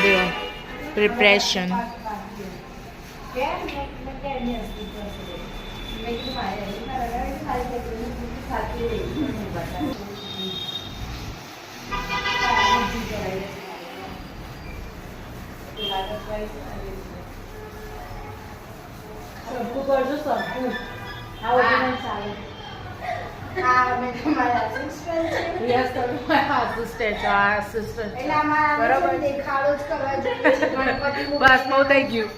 દેવો પ્રિપરેશન. સરખું કરજો સરખું. આ ઓર્ડિનલ ચાલે. યસ તમે મારા આસિસ્ટન્ટ છો. આ આસિસ્ટન્ટ બરાબર. બસ બહુ થઈ ગયું.